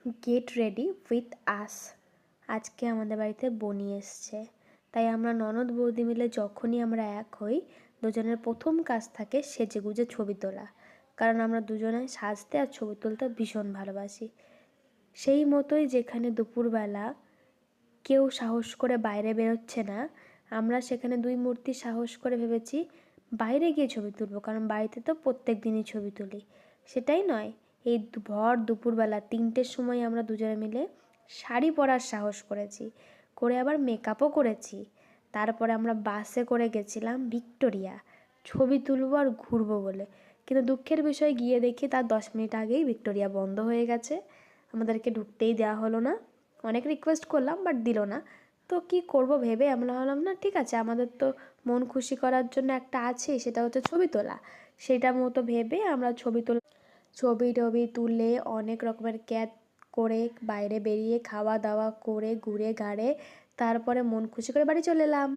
Get ready with us. আজকে আমাদের বাড়িতে বনি এসছে, তাই আমরা ননদ বৌদি মিলে যখনই আমরা এক হই, দুজনের প্রথম কাজ থাকে সেজেগুজে ছবি তোলা। কারণ আমরা দুজনে সাজতে আর ছবি তুলতে ভীষণ ভালোবাসি। সেই মতোই যেখানে দুপুরবেলা কেউ সাহস করে বাইরে বেরোচ্ছে না, আমরা সেখানে দুই মূর্তি সাহস করে ভেবেছি বাইরে গিয়ে ছবি তুলবো, কারণ বাড়িতে তো প্রত্যেক দিনই ছবি তুলি। সেটাই নয়, এই ভর দুপুরবেলা 3টের সময় আমরা দুজনে মিলে শাড়ি পরার সাহস করেছি, করে আবার মেকআপও করেছি। তারপরে আমরা বাসে করে গেছিলাম ভিক্টোরিয়া ছবি তুলবো আর ঘুরবো বলে। কিন্তু দুঃখের বিষয় গিয়ে দেখি তার 10 মিনিট আগেই ভিক্টোরিয়া বন্ধ হয়ে গেছে, আমাদেরকে ঢুকতেই দেওয়া হলো না। অনেক রিকোয়েস্ট করলাম বাট দিল না। তো কি করব ভেবে আমরা ভাবলাম না ঠিক আছে, আমাদের তো মন খুশি করার জন্য একটা আছে, সেটা হচ্ছে ছবি তোলা। সেটা মতো ভেবে আমরা ছবি টবি তুলে অনেক রকমের ক্যাট করে বাইরে বেরিয়ে খাওয়া দাওয়া করে ঘুরে ঘাড়ে তারপরে মন খুশি করে বাড়ি চলে এলাম।